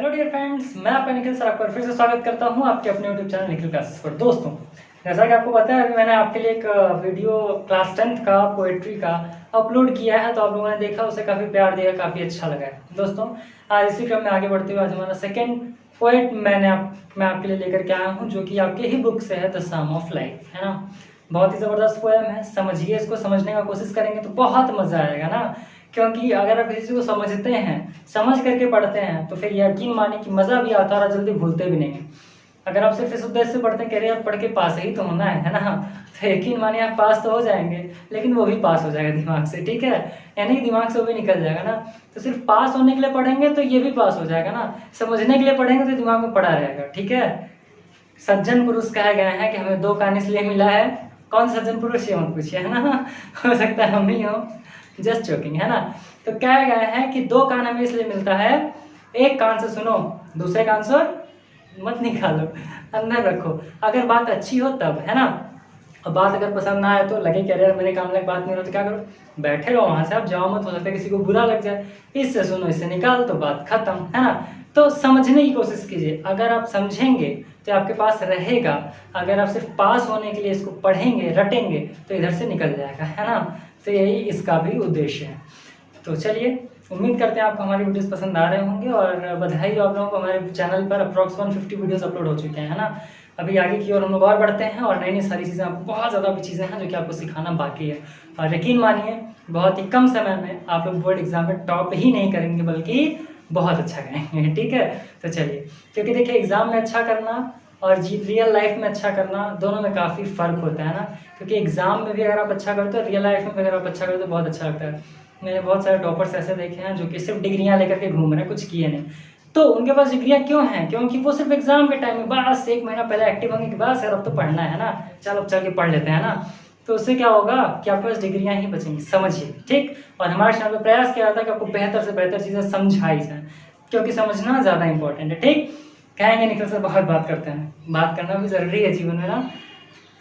Hello dear friends, मैं आपका Nikhil sir आपका फिर से स्वागत करता हूं आपके अपने यूट्यूब चैनल निखिल क्लासेस पर। दोस्तों, जैसा कि आपको पता है अभी मैंने आपके लिए एक वीडियो क्लास 10th का पोएट्री का अपलोड किया है, तो आप लोगों ने देखा, उसे काफ़ी प्यार दिया, काफ़ी अच्छा लगा है। दोस्तों, आज इसी क्रम में आगे बढ़ते हुए आज हमारा सेकेंड पोएट मैं आपके लिए लेकर के आया हूँ, जो कि आपके ही बुक से है, द सम ऑफ लाइफ, है ना। बहुत ही ज़बरदस्त पोएम है, समझिए, इसको समझने का कोशिश करेंगे तो बहुत मज़ा आएगा ना। क्योंकि अगर आप किसी को समझते हैं, समझ करके पढ़ते हैं, तो फिर यकीन मानिए कि मज़ा भी आता है और जल्दी भूलते भी नहीं हैं। अगर आप सिर्फ इस उद्देश्य से पढ़ते हैं, कह रहे हैं आप पढ़ के पास ही तो होना है ना, तो यकीन मानिए आप पास तो हो जाएंगे, लेकिन वो भी पास हो जाएगा दिमाग से, ठीक है। यानी कि दिमाग से वो भी निकल जाएगा ना। तो सिर्फ पास होने के लिए पढ़ेंगे तो ये भी पास हो जाएगा ना, समझने के लिए पढ़ेंगे तो दिमाग में पड़ा रहेगा, ठीक है। सज्जन पुरुष कहा गया है कि हमें 2 कान इसलिए मिला है। कौन सज्जन पुरुष ये मत पूछिए, है ना, हो सकता है हम ही हो, जस्ट जोकिंग, है ना। तो कहा गया है कि 2 कान हमें इसलिए मिलता है, एक कान से सुनो, दूसरे कान से मत निकालो, अंदर रखो। अगर बात अच्छी हो तब, है ना। और बात अगर पसंद ना आए तो लगे कि अरे मेरे काम लायक बात नहीं हो तो क्या करो, बैठे रहो वहां से, आप जाओ मत, हो सकता है किसी को बुरा लग जाए, इससे सुनो इससे निकाल, तो बात खत्म, है ना। तो समझने की कोशिश कीजिए, अगर आप समझेंगे तो आपके पास रहेगा। अगर आप सिर्फ पास होने के लिए इसको पढ़ेंगे, रटेंगे, तो इधर से निकल जाएगा, है ना। तो यही इसका भी उद्देश्य है। तो चलिए, उम्मीद करते हैं आपको हमारी वीडियोस पसंद आ रहे होंगे, और बधाई हो आप लोगों को, हमारे चैनल पर अप्रॉक्स 150 वीडियोस अपलोड हो चुके हैं, है ना। अभी आगे की ओर हम लोग और बढ़ते हैं, और नई नई सारी चीज़ें, आपको बहुत ज़्यादा भी चीज़ें हैं जो कि आपको सिखाना बाकी है। और यकीन मानिए, बहुत ही कम समय में आप लोग बोर्ड एग्जाम में टॉप ही नहीं करेंगे, बल्कि बहुत अच्छा करेंगे, ठीक है। तो चलिए, क्योंकि देखिए, एग्जाम में अच्छा करना और रियल लाइफ में अच्छा करना, दोनों में काफ़ी फ़र्क होता है ना। क्योंकि एग्जाम में भी अगर आप अच्छा करते हो, रियल लाइफ में भी अगर आप अच्छा करते हो, बहुत अच्छा लगता है। मैंने बहुत सारे टॉपर्स ऐसे देखे हैं जो कि सिर्फ डिग्रियां लेकर के घूम रहे हैं, कुछ किए नहीं। तो उनके पास डिग्रियां क्यों हैं? क्योंकि वो सिर्फ एग्जाम के टाइम में बस 1 महीना पहले एक्टिव होंगे कि बस यार अब तो पढ़ना है ना, चलो अब चल के पढ़ लेते हैं ना। तो उससे क्या होगा कि आपके पास डिग्रियां ही बचेंगी, समझिए, ठीक। और हमारे चैनल पर प्रयास किया जाता है कि आपको बेहतर से बेहतर चीज़ें समझाई जाए, क्योंकि समझना ज़्यादा इंपॉर्टेंट है, ठीक। कहेंगे निखिल सर बहुत बात करते हैं, बात करना भी ज़रूरी है जीवन में ना।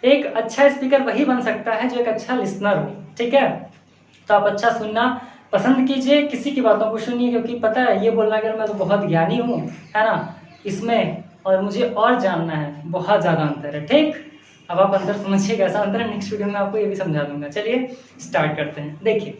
एक अच्छा स्पीकर वही बन सकता है जो एक अच्छा लिसनर हो, ठीक है। तो आप अच्छा सुनना पसंद कीजिए, किसी की बातों को सुनिए, क्योंकि पता है ये बोलना कि मैं तो बहुत ज्ञानी हूँ, है ना, इसमें और मुझे और जानना है, बहुत ज़्यादा अंतर है, ठीक। अब आप अंतर समझिए कैसा अंतर है, नेक्स्ट वीडियो में आपको ये भी समझा दूंगा। चलिए स्टार्ट करते हैं। देखिए,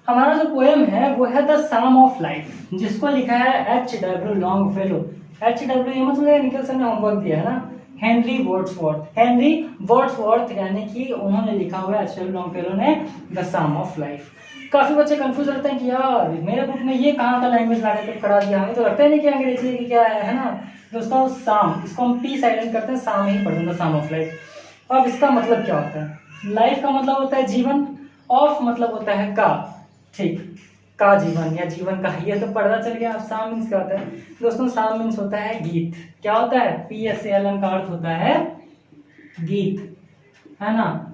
हमारा जो पोएम है वो है द सम ऑफ लाइफ, जिसको लिखा है H.W. लॉन्गफेलो। H.W. ये मतलब निखिल सर ने होमवर्क दिया है ना, हेनरी वर्ड्सवर्थ यानी कि उन्होंने लिखा हुआ है, H.W. लॉन्गफेलो ने, द सम ऑफ लाइफ। काफी बच्चे कंफ्यूज रहते हैं कि यार मेरे बुक में ये कहाँ का लैंग्वेज लाने पे खड़ा दिया, हमें तो लगता ही नहीं कि अंग्रेजी की क्या है ना। दोस्तों, साम, इसको हम पी साइलेंट करते हैं, साम ही पढ़ते हैं, द सम ऑफ लाइफ। अब इसका मतलब क्या होता है? लाइफ का मतलब होता है जीवन, ऑफ मतलब होता है का, ठीक, का जीवन या जीवन का, ये तो पढ़ना चल गया। अब साम मीन्स क्या होता है? दोस्तों, साम मीन्स होता है गीत। क्या होता है? PSALM का अर्थ होता है गीत, है ना।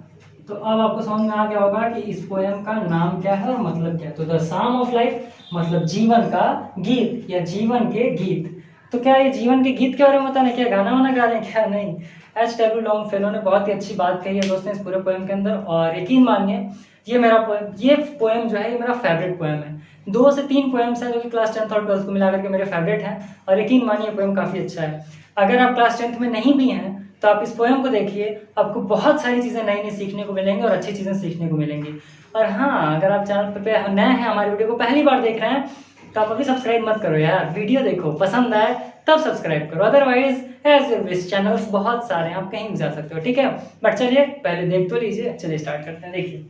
तो अब आपको समझ में आ गया होगा कि इस पोएम का नाम क्या है और मतलब क्या है। तो द सम ऑफ लाइफ मतलब जीवन का गीत या जीवन के गीत। तो क्या ये जीवन के गीत के बारे में होता है? क्या गाना वाना गा रहे हैं क्या? नहीं। H.W. लॉन्गफेलो ने बहुत ही अच्छी बात कही है दोस्तों इस पूरे पोएम के अंदर, और यकीन मानिए ये पोएम जो है, ये मेरा फेवरेट पोएम है। 2 से 3 पोएम्स हैं जो कि क्लास 10th और 12th को मिला करके मेरे फेवरेट हैं, और यकीन मानिए पोएम काफ़ी अच्छा है। अगर आप क्लास 10th में नहीं भी हैं तो आप इस पोएम को देखिए, आपको बहुत सारी चीज़ें नई नई सीखने को मिलेंगी और अच्छी चीज़ें सीखने को मिलेंगी। और हाँ, अगर आप चैनल पे नए हैं, हमारी वीडियो को पहली बार देख रहे हैं, तो आप अभी सब्सक्राइब मत करो यार, वीडियो देखो, पसंद आए तब सब्सक्राइब करो, otherwise as your wish, channels बहुत सारे हैं, आप कहीं भी जा सकते हो, ठीक है। बट चलिए पहले देख तो लीजिए, चलिए स्टार्ट करते हैं। देखिए,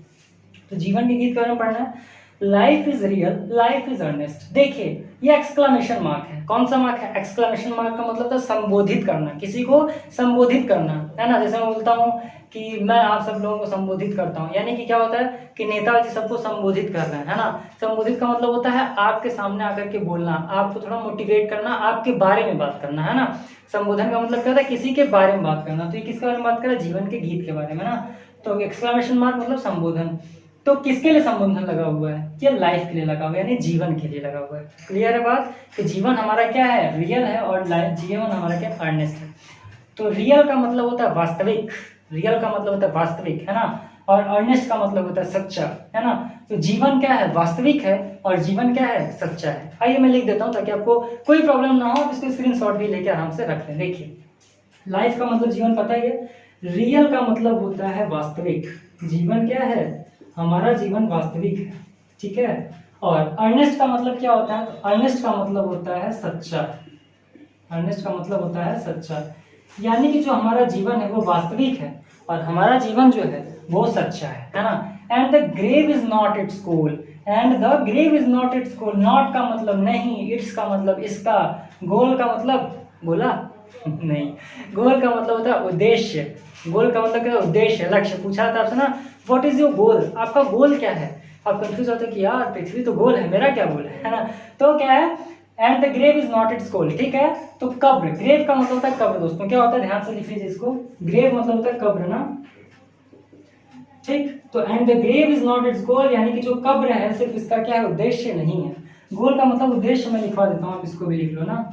तो जीवन के गीत के बारे में पढ़ना है। Life is real, life is earnest. देखिए, ये एक्सक्लेमेशन मार्क है। कौन सा मार्क है? एक्सक्लेमेशन मार्क का मतलब था संबोधित करना, किसी को संबोधित करना, है ना। जैसे मैं बोलता हूँ कि मैं आप सब लोगों को संबोधित करता हूँ, यानी कि क्या होता है कि नेताजी सबको संबोधित कर रहे हैं, है ना। संबोधित का मतलब होता है आपके सामने आकर के बोलना, आपको थोड़ा मोटिवेट करना, आपके बारे में बात करना, है ना। संबोधन का मतलब क्या होता है? किसी के बारे में बात करना। तो ये किसके बारे में बात कर रहा है? जीवन के गीत के बारे में ना। तो एक्सक्लेमेशन मार्क मतलब संबोधन। तो किसके लिए संबोधन लगा हुआ है? ये लाइफ के लिए लगा हुआ है, यानी जीवन के लिए लगा हुआ है। क्लियर है बात कि जीवन हमारा क्या है? रियल है, और जीवन हमारा क्या? अर्नेस्ट है। तो रियल का मतलब होता है वास्तविक, रियल का मतलब होता है वास्तविक, है ना। और अर्नेस्ट का मतलब होता है सच्चा, है ना। तो जीवन क्या है, वास्तविक है, और जीवन क्या है, सच्चा है। आइए मैं लिख देता हूँ ताकि आपको कोई प्रॉब्लम ना हो, इसको स्क्रीनशॉट भी लेके आराम से रख लें। देखिए, लाइफ का मतलब जीवन पता ही है, रियल का मतलब होता है वास्तविक। जीवन क्या है, हमारा जीवन वास्तविक है, ठीक है। और अर्नेस्ट का मतलब क्या होता है, अर्नेस्ट का मतलब होता है सच्चा। अर्नेस्ट का मतलब होता है सच्चा, यानी कि जो हमारा जीवन है वो वास्तविक है और हमारा जीवन जो है वो सच्चा है ना। And the grave is not its goal, and the grave is not its goal, not का मतलब नहीं, इट्स का मतलब इसका, गोल का मतलब बोला नहीं, गोल का मतलब होता है उद्देश्य। गोल का मतलब क्या है, उद्देश्य, लक्ष्य। पूछा था आपसे ना, व्हाट इज योर गोल, आपका गोल क्या है। आप कंफ्यूज होते हो कि यार पृथ्वी तो गोल है, मेरा क्या गोल है ना। तो क्या है, and the grave is not its goal, ठीक है। तो कब्र, ग्रेव का मतलब होता है कब्र। दोस्तों क्या होता है, ध्यान से लिख लीजिए इसको, ग्रेव मतलब होता है कब्र ना, ठीक। तो and the grave is not its goal, यानी कि जो कब्र है सिर्फ इसका क्या है, उद्देश्य नहीं है। गोल का मतलब उद्देश्य, मैं लिखवा देता हूँ, आप इसको भी लिख लो ना।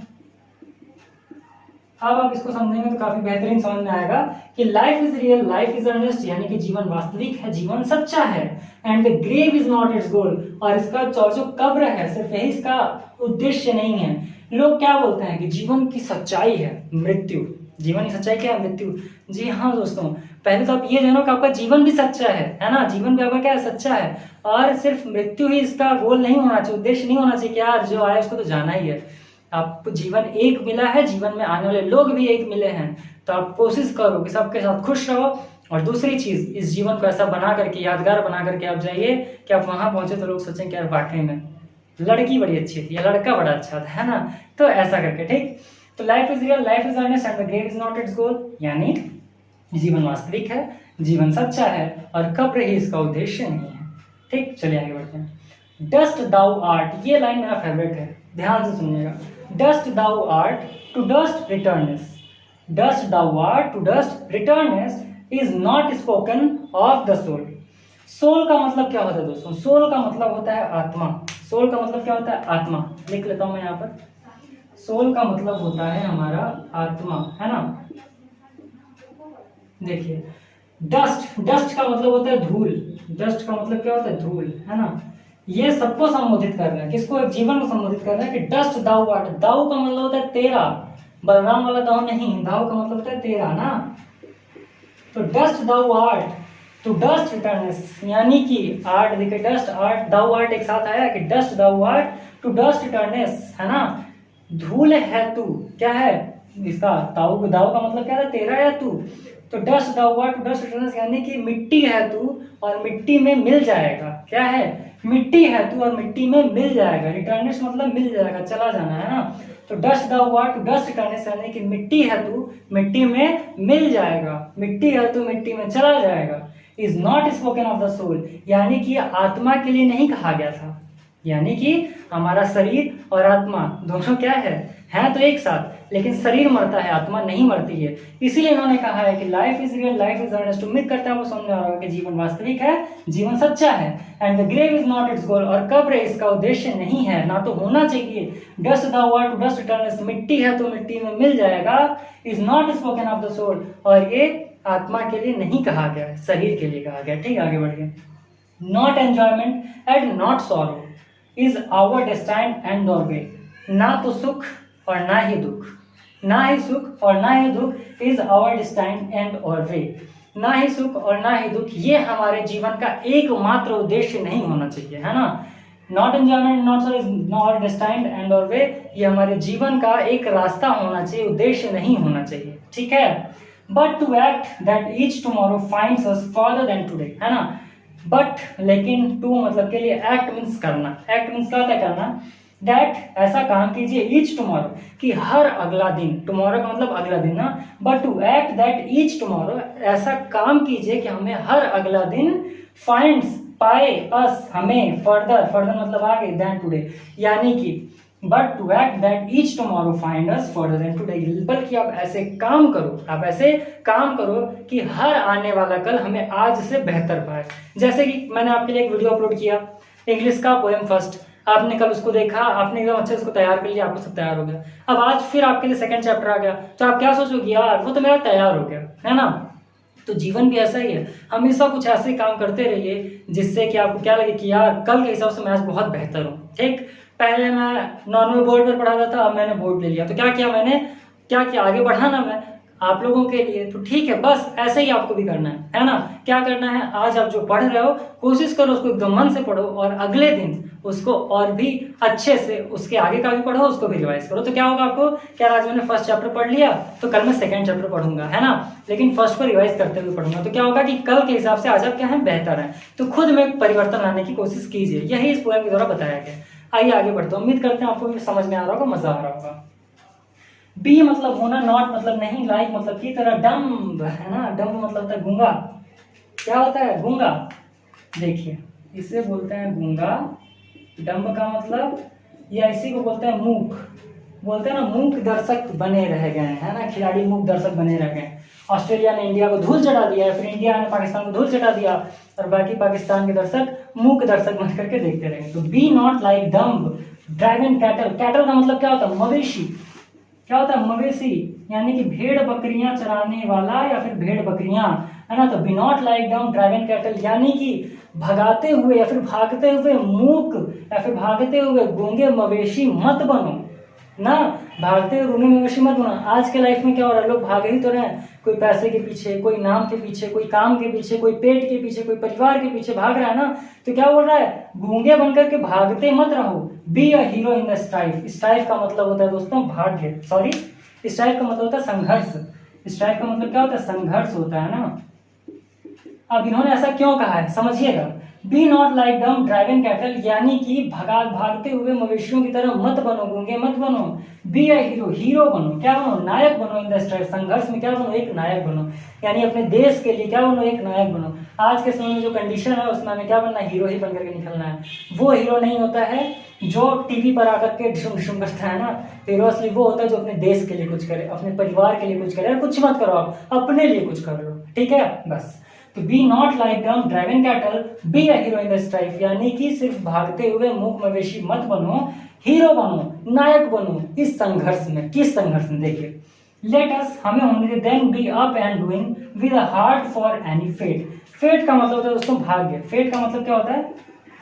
अब आप इसको समझेंगे तो काफी बेहतरीन समझ में आएगा कि life is real, life is earnest, यानी कि जीवन वास्तविक है, जीवन सच्चा है। And the grave is not its goal, और इसका जो कब्र है सिर्फ यही इसका उद्देश्य नहीं है। लोग क्या बोलते हैं कि जीवन की सच्चाई है मृत्यु। जीवन की सच्चाई क्या है, मृत्यु। जी हाँ दोस्तों, पहले तो आप ये जानो कि आपका जीवन भी सच्चा है ना। जीवन भी आपका क्या है, सच्चा है, और सिर्फ मृत्यु ही इसका गोल नहीं होना चाहिए, उद्देश्य नहीं होना चाहिए कि यार जो आया उसको तो जाना ही है। आपको जीवन एक मिला है, जीवन में आने वाले लोग भी एक मिले हैं, तो आप कोशिश करो कि सबके साथ खुश रहो। और दूसरी चीज, इस जीवन को ऐसा बना करके, यादगार बना करके आप जाइए कि आप वहां पहुंचे तो लोग सोचें कि यार वाकई में लड़की बड़ी अच्छी थी या लड़का बड़ा अच्छा था, है ना। तो ऐसा करके, ठीक। तो life is real, life is earnest, and the grave is not its goal, यानी जीवन वास्तविक है, जीवन सच्चा है, और कब्र ही इसका उद्देश्य नहीं है, ठीक। चलिए आगे बढ़ते हैं। डस्ट दाउ आर्ट, ये लाइन मेरा फेवरेट है, ध्यान से सुनिएगा। Dust thou art to dust returns, dust thou art to dust returns is not spoken of the soul. Soul का मतलब क्या होता है दोस्तों, सोल का मतलब होता है आत्मा। सोल का मतलब क्या होता है, आत्मा। लिख लेता हूं मैं यहाँ पर, सोल का मतलब होता है हमारा आत्मा, है ना। देखिए, डस्ट, डस्ट का मतलब होता है धूल। डस्ट का मतलब क्या होता है, धूल, है ना। ये सबको संबोधित करना है, किसको, एक जीवन को संबोधित करना है कि डस्ट दाउ आर्ट। दाउ का मतलब होता है तेरा, बलराम वाला दाउ नहीं, दाउ का मतलब होता है तेरा ना। तो dust thou art to dust returns, यानी कि आर्ट, देखिए डस्ट आर्ट दाउ आर्ट एक साथ आया कि dust thou art to dust returns, है ना। धूल है तू, क्या है इसका, दाउ, दाउ का मतलब क्या है, तेरा या तू। तो dust thou art to dust returns, यानी कि मिट्टी है तू और मिट्टी में मिल जाएगा। क्या है, मिट्टी है तू और मिट्टी में मिल जाएगा। रिटर्नस मतलब मिल जाएगा, चला जाना, है ना। तो dust thou art to dust returns, यानी कि मिट्टी है तू, मिट्टी में मिल जाएगा, मिट्टी है तू, मिट्टी में चला जाएगा। Is not spoken of the soul, यानी कि आत्मा के लिए नहीं कहा गया था। यानी कि हमारा शरीर और आत्मा दोनों क्या है तो एक साथ, लेकिन शरीर मरता है, आत्मा नहीं मरती है। इसीलिए इन्होंने कहा है कि life is real, life is earnest. उम्मीद करते हैं आपको समझ में आ रहा होगा कि जीवन वास्तविक है, जीवन सच्चा है। And the grave is not its goal, और कब्र इसका उद्देश्य नहीं है, ना तो होना चाहिए। Dust thou art to dust returns, मिट्टी है तो मिट्टी में मिल जाएगा। Is not spoken of the soul, और ये आत्मा के लिए नहीं कहा गया, शरीर के लिए कहा गया, ठीक। आगे बढ़िए। Not enjoyment and not sorrow is our destine end और वे, ना तो सुख और ना ही दुख, ना ही सुख और ना ही दुख इज आवर डेस्टाइन एंड और वे, ना ही सुख और ना ही दुख, ये हमारे जीवन का एकमात्र उद्देश्य नहीं होना चाहिए, है ना। Not enjoyment not sorrow is our destine end और वे, ये हमारे जीवन का एक रास्ता होना चाहिए, उद्देश्य नहीं होना चाहिए, ठीक है। But to act that each tomorrow finds us further than today, है ना। बट, लेकिन, टू मतलब के लिए, एक्ट मीन्स करना। एक्ट मीन्स क्या होता है, करना। दैट, ऐसा काम कीजिए, ईच टुमारो, कि हर अगला दिन, टुमारो का मतलब अगला दिन ना। But to act that each tomorrow, ऐसा काम कीजिए कि हमें हर अगला दिन फाइंड्स, पाए, अस, हमें, फर्दर, फर्दर मतलब आगे, देन टुडे, यानी कि but to act that each tomorrow find us further than today, बल्कि आप ऐसे काम करो, आप ऐसे काम करो कि हर आने वाला कल हमें आज से बेहतर पाए। जैसे कि मैंने आपके लिए एक वीडियो अपलोड किया, इंग्लिश का पोएम फर्स्ट, आपने कल उसको देखा, आपने एकदम अच्छे से उसको तैयार कर लिया, आपको सब तैयार हो गया। अब आज फिर आपके लिए सेकंड चैप्टर आ गया, तो आप क्या सोचोगे, यार वो तो मेरा तैयार हो गया, है ना। तो जीवन भी ऐसा ही है, हमेशा कुछ ऐसे काम करते रहिए जिससे कि आपको क्या लगे कि यार कल के हिसाब से मैं आज बहुत बेहतर हूँ। ठीक, पहले मैं नॉर्मल बोर्ड पर पढ़ाता था, अब मैंने बोर्ड ले लिया, तो क्या किया मैंने, क्या किया, आगे बढ़ाना मैं आप लोगों के लिए। तो ठीक है, बस ऐसे ही आपको भी करना है ना। क्या करना है, आज आप जो पढ़ रहे हो कोशिश करो उसको एकदम मन से पढ़ो, और अगले दिन उसको और भी अच्छे से उसके आगे का भी पढ़ो, उसको भी रिवाइज करो। तो क्या होगा आपको, क्या आज मैंने फर्स्ट चैप्टर पढ़ लिया तो कल मैं सेकंड चैप्टर पढ़ूंगा, है ना, लेकिन फर्स्ट को रिवाइज करते हुए पढ़ूंगा। तो क्या होगा कि कल के हिसाब से आज आप क्या है, बेहतर है। तो खुद में परिवर्तन लाने की कोशिश कीजिए, यही इस पोएम के द्वारा बताया गया। आइए आगे बढ़ते हैं, उम्मीद करते हैं आपको भी समझ में आ रहा होगा, मजा आ रहा होगा। बी मतलब होना, नॉट मतलब नहीं, लाइक मतलब की तरह, डम्ब है ना, डम्ब मतलब होता है गूंगा। क्या होता है, गूंगा। देखिए इसे बोलते हैं गूंगा, डम्ब का मतलब, या इसी को बोलते हैं मूक। बोलते हैं ना मूक दर्शक बने रह गए हैं, है ना, खिलाड़ी मूक दर्शक बने रह गए। ऑस्ट्रेलिया ने इंडिया को धूल चटा दिया है, फिर इंडिया ने पाकिस्तान को धूल चटा दिया, और बाकी पाकिस्तान के दर्शक मूक दर्शक बन करके देखते रहेंगे। तो be not like dumb dragon cattle. Cattle का मतलब क्या होता है, मवेशी। क्या होता है, मवेशी, यानी कि भेड़ बकरियां चराने वाला या फिर भेड़ बकरियां, है ना। तो be not like dumb dragon cattle, यानी कि भगाते हुए या फिर भागते हुए मूक या फिर भागते हुए गूंगे मवेशी मत बनो ना। भागते हुए गूंगे मवेशी मत बनो। आज के लाइफ में क्या हो रहा है, लोग भाग ही तो रहे हैं, कोई पैसे के पीछे, कोई नाम के पीछे, कोई काम के पीछे, कोई पेट के पीछे, कोई परिवार के पीछे भाग रहा है ना। तो क्या बोल रहा है, गूंगे बनकर के भागते मत रहो, B a hero in the strife. Strife का मतलब होता है दोस्तों भाग्य, सॉरी, स्ट्राइफ का मतलब होता है संघर्ष। स्ट्राइफ का मतलब क्या होता है, संघर्ष होता है ना। अब इन्होंने ऐसा क्यों कहा है समझिएगा, be not like dumb dragon cattle, यानी कि भागते हुए मवेशियों की तरह मत बनो, गूंगे मत बनो। बी अ हीरो, हीरो बनो, क्या बनो, नायक बनो इन द स्ट्राइफ, संघर्ष में क्या बनो, एक नायक बनो, यानी अपने देश के लिए क्या बनो, एक नायक बनो। आज के समय में जो कंडीशन है उसमें हमें क्या बनना है, हीरो ही बनकर के निकलना है। वो हीरो नहीं होता है जो टीवी पर आकर के डिशुम डिशुम करता है ना। हीरो असली वो होता है जो अपने देश के लिए कुछ करे, अपने परिवार के लिए कुछ करे। कुछ मत करो, आप अपने लिए कुछ कर लो, ठीक है, बस। तो be not like dumb dragon cattle, be a hero in the strife, यानी कि सिर्फ भागते हुए मूक मवेशी मत बनो, हीरो बनो, नायक बनो इस संघर्ष में। किस संघर्ष में, देखिए, लेट अस, हमें होने दे, then be up and doing with a heart for any fate. Fate का मतलब होता है दोस्तों भाग्य। फेट का मतलब क्या होता है,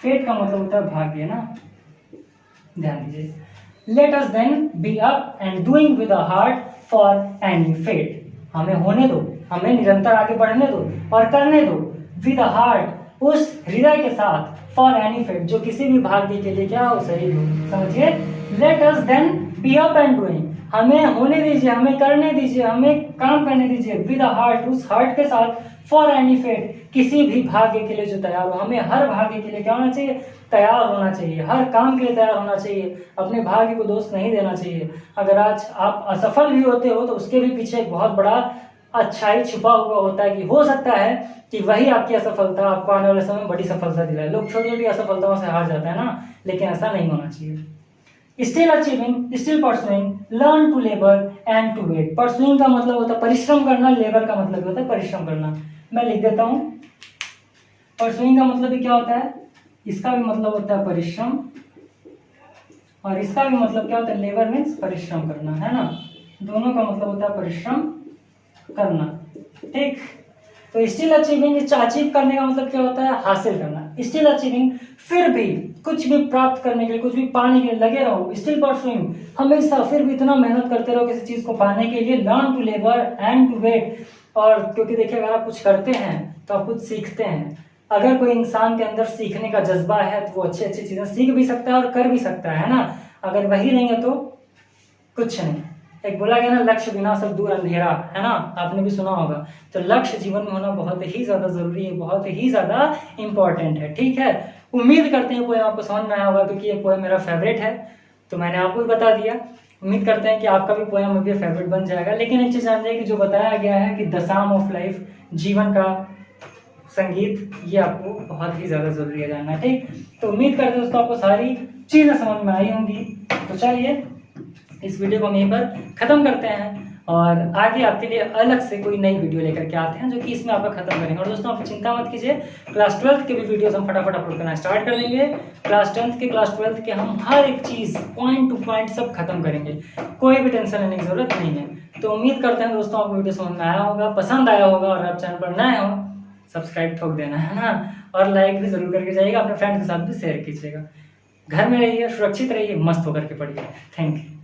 फेट का मतलब होता है भाग्य ना, ध्यान दीजिए। Let us then be up and doing with a heart for any fate, हमें होने दो, हमें निरंतर आगे बढ़ने दो और करने दो, विद अ हार्ट, उस हृदय के साथ, फॉर एनी फेट, जो किसी भी भाग्य के लिए क्या हो, सही हो, समझिए। Let us then be up and doing, हमें होने दीजिए, हमें करने दीजिए, हमें काम करने दीजिए, विद अ हार्ट, उस हार्ट के साथ, फॉर एनी फेट, किसी भी भाग्य के लिए जो तैयार हो। हमें हर भाग्य के लिए क्या होना चाहिए, तैयार होना चाहिए, हर काम के लिए तैयार होना चाहिए, अपने भाग्य को दोष नहीं देना चाहिए। अगर आज आप असफल भी होते हो तो उसके भी पीछे एक बहुत बड़ा अच्छाई छुपा हुआ होता है, कि हो सकता है कि वही आपकी असफलता आपको आने वाले समय में बड़ी सफलता दिलाए। लोग छोटी छोटी असफलताओं से हार जाते हैं ना, लेकिन ऐसा नहीं होना चाहिए। Still achieving, still pursuing, learn to labour and to wait. Pursuing का मतलब होता है परिश्रम करना, लेबर का मतलब होता है परिश्रम करना। मैं लिख देता हूं, परसुइंग का मतलब भी क्या होता है, इसका भी मतलब होता है परिश्रम, और इसका भी मतलब क्या होता है, लेबर मीन्स परिश्रम करना, है ना। दोनों का मतलब होता है परिश्रम करना, ठीक। तो स्टिल अचीविंग, अचीव करने का मतलब क्या होता है, हासिल करना। स्टिल अचीविंग, फिर भी कुछ भी प्राप्त करने के लिए, कुछ भी पाने के लिए लगे रहो। स्टिल परसुइंग, हमेशा फिर भी इतना मेहनत करते रहो किसी चीज को पाने के लिए। Learn to labour and to wait, और क्योंकि देखिए अगर आप कुछ करते हैं तो आप कुछ सीखते हैं। अगर कोई इंसान के अंदर सीखने का जज्बा है तो वो अच्छी अच्छी चीजें सीख भी सकता है और कर भी सकता है ना। अगर वही नहीं है तो कुछ नहीं। एक बोला गया ना, लक्ष्य बिना सब दूर अंधेरा, है ना, आपने भी सुना होगा। तो लक्ष्य जीवन में होना बहुत ही ज्यादा जरूरी है, बहुत ही ज्यादा इंपॉर्टेंट है, ठीक है। उम्मीद करते हैं पोएम आपको समझ में आया होगा, क्योंकि ये पोएम मेरा फेवरेट है तो मैंने आपको भी बता दिया। उम्मीद करते हैं कि आपका भी पोएम अभी फेवरेट बन जाएगा। लेकिन एक चीज जान जाइए कि जो बताया गया है कि द साम ऑफ लाइफ, जीवन का संगीत, ये आपको बहुत ही ज्यादा जरूरी है जानना, ठीक। तो उम्मीद करते हैं दोस्तों आपको सारी चीजें समझ में आई होंगी। तो चलिए इस वीडियो को हम यहीं पर खत्म करते हैं, और आगे आपके लिए अलग से कोई नई वीडियो लेकर के आते हैं जो कि इसमें आपका खत्म करेंगे। और दोस्तों आप चिंता मत कीजिए, क्लास 12th के भी वीडियोस हम फटाफट अपलोड करना स्टार्ट कर देंगे। क्लास 10th के, क्लास 12th के हम हर एक चीज पॉइंट टू पॉइंट सब खत्म करेंगे, कोई भी टेंशन लेने की जरूरत नहीं है। तो उम्मीद करते हैं दोस्तों आपको वीडियो समझ में आया होगा, पसंद आया होगा, और आप चैनल पर नए हो सब्सक्राइब ठोक देना है ना, और लाइक भी जरूर करके जाइएगा, अपने फ्रेंड के साथ भी शेयर कीजिएगा। घर में रहिए, सुरक्षित रहिए, मस्त होकर के पढ़िए। Thank you.